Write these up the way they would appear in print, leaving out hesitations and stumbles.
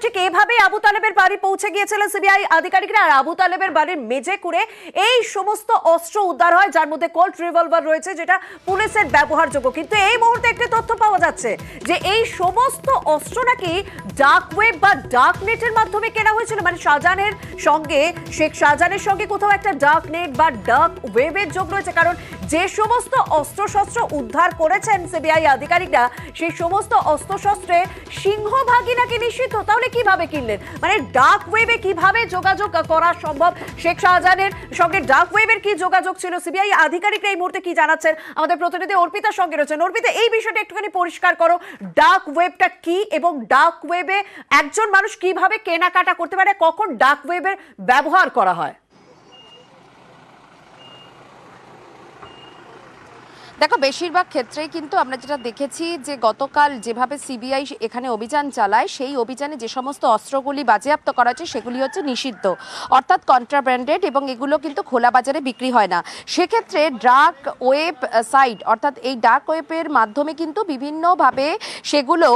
ঠিক এভাবে আবু তালেবের বাড়ি পৌঁছে গিয়েছিলেন সিবিআই আধিকারিকরা। আর আবু তালেবের বাড়ির মেঝে করে এই সমস্ত অস্ত্র উদ্ধার হয়, যার মধ্যে কোল্ট রিভলভার রয়েছে, যেটা পুলিশের ব্যবহারযোগ্য। কিন্তু এই মুহূর্তে একটি তথ্য পাওয়া যাচ্ছে যে এই সমস্ত অস্ত্র নাকি ডার্ক ওয়েব বা ডার্ক নেটের মাধ্যমে কেনা হয়েছিল। মানে শাহজাহানের সঙ্গে, শেখ শাহজাহানের সঙ্গে কোথাও একটা ডার্ক নেট বা ডার্ক ওয়েবের যোগ রয়েছে। কারণ যে সমস্ত অস্ত্রশস্ত্র উদ্ধার করেছেন সিবিআই আধিকারিকরা, সেই সমস্ত অস্ত্রশস্ত্রে সিংহভাগই নাকি নিষিদ্ধ। তাহলে কিভাবে কিনলেন? মানে ডার্ক ওয়েবে কিভাবে যোগাযোগ করা সম্ভব? শেখ শাহজাহানের সঙ্গে ডার্ক ওয়েবের কি যোগাযোগ ছিল? সিবিআই আধিকারিকরা এই মুহূর্তে কি জানাচ্ছেন? আমাদের প্রতিনিধি অর্পিতার সঙ্গে রয়েছেন। অর্পিতা, এই বিষয়টা একটুখানি পরিষ্কার করো। ডার্ক ওয়েবটা কি এবং ডার্ক ওয়েবে একজন মানুষ কিভাবে কেনাকাটা করতে পারে, কখন ডার্ক ওয়েবের ব্যবহার করা হয়? দেখো, বেশিরভাগ ক্ষেত্রেই কিন্তু আমরা যেটা দেখেছি যে গতকাল যেভাবে সিবিআই এখানে অভিযান চালায়, সেই অভিযানে যে সমস্ত অস্ত্রগুলি বাজেয়াপ্ত করা হচ্ছে সেগুলি হচ্ছে নিষিদ্ধ, অর্থাৎ কন্ট্রাব্যান্ডেড, এবং এগুলো কিন্তু খোলা বাজারে বিক্রি হয় না। সেক্ষেত্রে ডার্ক ওয়েব সাইট, অর্থাৎ এই ডার্ক ওয়েবের মাধ্যমে কিন্তু বিভিন্নভাবে সেগুলো,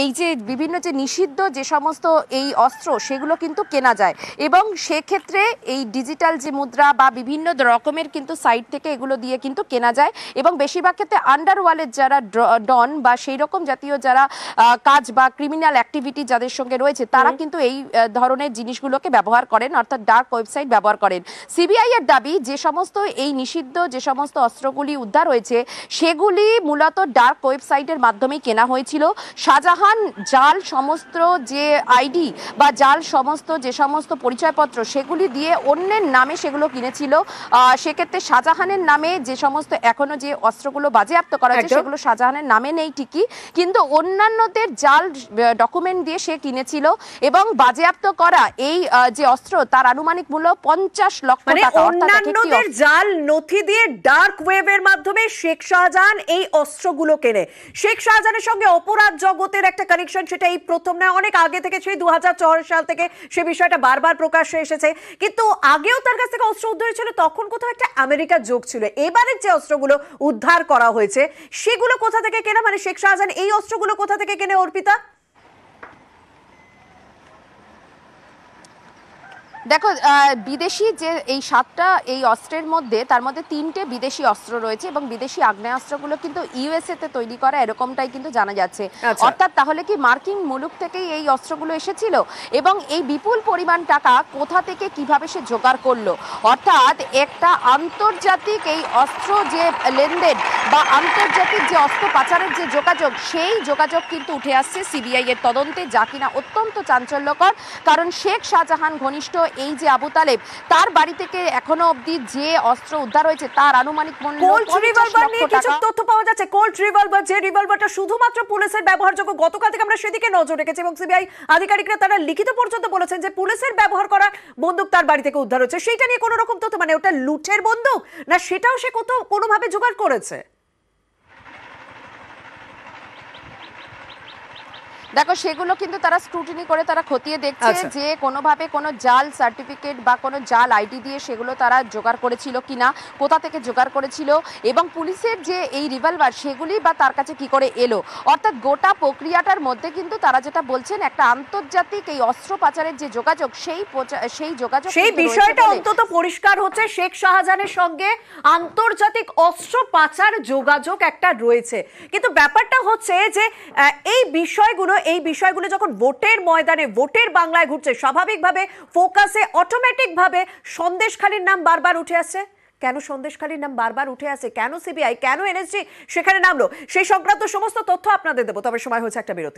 এই যে বিভিন্ন যে নিষিদ্ধ যে সমস্ত এই অস্ত্র, সেগুলো কিন্তু কেনা যায়। এবং সেক্ষেত্রে এই ডিজিটাল যে মুদ্রা বা বিভিন্ন রকমের কিন্তু সাইট থেকে এগুলো দিয়ে কিন্তু কেনা যায়। এবং বেশিরভাগ ক্ষেত্রে আন্ডারওয়ার্ল্ডের যারা ডন বা সেই রকম জাতীয় যারা কাজ বা ক্রিমিনাল অ্যাক্টিভিটি যাদের সঙ্গে রয়েছে, তারা কিন্তু এই ধরনের জিনিসগুলোকে ব্যবহার করেন, অর্থাৎ ডার্ক ওয়েবসাইট ব্যবহার করেন। সিবিআই এর দাবি, যে সমস্ত এই নিষিদ্ধ যে সমস্ত অস্ত্রগুলি উদ্ধার হয়েছে সেগুলি মূলত ডার্ক ওয়েবসাইটের মাধ্যমেই কেনা হয়েছিল। শাহজাহান জাল সমস্ত যে আইডি বা জাল সমস্ত যে সমস্ত পরিচয়পত্র, সেগুলি দিয়ে অন্যের নামে সেগুলো কিনেছিল। সেক্ষেত্রে শাহজাহানের নামে যে সমস্ত এখনো যে অস্ত্রগুলো বাজেয়াপ্ত করা হয়েছে সেগুলো শাহজাহানের নামে নেই ঠিকই, কিন্তু অন্যান্যদের জাল ডকুমেন্ট দিয়ে সে কিনেছিল। এবং বাজেয়াপ্ত করা এই যে অস্ত্র, তার আনুমানিক মূল্য 50 লক্ষ টাকা। অন্যান্যদের জাল নথি দিয়ে ডার্ক ওয়েবের মাধ্যমে শেখ শাহজাহান এই অস্ত্রগুলো কেনে। শেখ শাহজাহানের সঙ্গে অপরাধ জগতের একটা কানেকশন, সেটা এই প্রথম না, অনেক আগে থেকে, সেই 2004 সাল থেকে সে বিষয়টা বারবার প্রকাশ্যে এসেছে। কিন্তু আগেও তার কাছ থেকে অস্ত্র উদ্ধার হয়েছিল, তখন কোথাও একটা আমেরিকার যোগ ছিল। এবারের যে অস্ত্রগুলো উদ্ধার করা হয়েছে সেগুলো কোথা থেকে কেনা? মানে শেখ শাহজাহান এই অস্ত্রগুলো কোথা থেকে কেনে, অর্পিতা? দেখো, বিদেশি যে এই 7টা এই অস্ত্রের মধ্যে, তার মধ্যে 3টে বিদেশি অস্ত্র রয়েছে এবং বিদেশি আগ্নেয়াস্ত্রগুলো কিন্তু ইউএসএ তে তৈরি করা, এরকমটাই কিন্তু জানা যাচ্ছে। অর্থাৎ তাহলে কি মার্কিন মুলুক থেকেই এই অস্ত্রগুলো এসেছিল? এবং এই বিপুল পরিমাণ টাকা কোথা থেকে কিভাবে সে জোগাড় করলো? অর্থাৎ একটা আন্তর্জাতিক এই অস্ত্র যে লেনদেন বা আন্তর্জাতিক যে অস্ত্র পাচারের যে যোগাযোগ, সেই যোগাযোগ কিন্তু উঠে আসছে সিবিআই এর তদন্তে, যা কিনা অত্যন্ত চাঞ্চল্যকর। কারণ শেখ শাহজাহান ঘনিষ্ঠ এই যে আবু তালেব, তার বাড়ি থেকে এখনো অবধি যে অস্ত্র উদ্ধার হয়েছে তার আনুমানিক মূল্য 50 লক্ষ টাকা। কিছু তথ্য পাওয়া যাচ্ছে কোল্ট রিভলভার, যে রিভলভারটা শুধুমাত্র পুলিশের ব্যবহারযোগ্য। গতকাল থেকে আমরা সেদিকে নজর রেখেছি এবং সিবিআই আধিকারিকরা তারা লিখিত পর্যন্ত বলেছেন যে পুলিশের ব্যবহার করা বন্দুক তার বাড়ি থেকে উদ্ধার হয়েছে। সেইটা নিয়ে কোনো রকম তথ্য, মানে ওটা লুটের বন্দুক না সেটাও সে কোথাও কোনোভাবে জোগাড় করেছে? দেখো, সেগুলো কিন্তু তারা স্ক্রুটিনি করে তারা খতিয়ে দেখছে যে কোনোভাবে কোনো জাল সার্টিফিকেট বা কোনো জাল আইডি দিয়ে সেগুলো তারা জোগাড় করেছিল কিনা, কোথা থেকে জোগাড় করেছিল, এবং পুলিশের যে এই রিভলভার সেগুলি বা তার কাছে কি করে এলো। অর্থাৎ গোটা প্রক্রিয়াটার মধ্যে কিন্তু তারা যেটা বলছেন, একটা আন্তর্জাতিক এই অস্ত্র পাচারের যে যোগাযোগ, সেই যোগাযোগ, সেই বিষয়টা অন্তত পরিষ্কার হচ্ছে। শেখ শাহজাহানের সঙ্গে আন্তর্জাতিক অস্ত্র পাচার যোগাযোগ একটা রয়েছে। কিন্তু ব্যাপারটা হচ্ছে যে এই বিষয়গুলো যখন ভোটের ময়দানে, ভোটের বাংলায় ঘুরছে, স্বাভাবিকভাবে ফোকাসে অটোমেটিক ভাবে সন্দেশখালীর নাম বারবার উঠে আসছে। কেন সন্দেশখালীর নাম বারবার উঠে আসে? কেন সিবিআই, কেন এনএসজি সেখানে নামলো? সেই সংক্রান্ত সমস্ত তথ্য আপনাদের দেবো, তবে সময় হচ্ছে একটা বিরতি।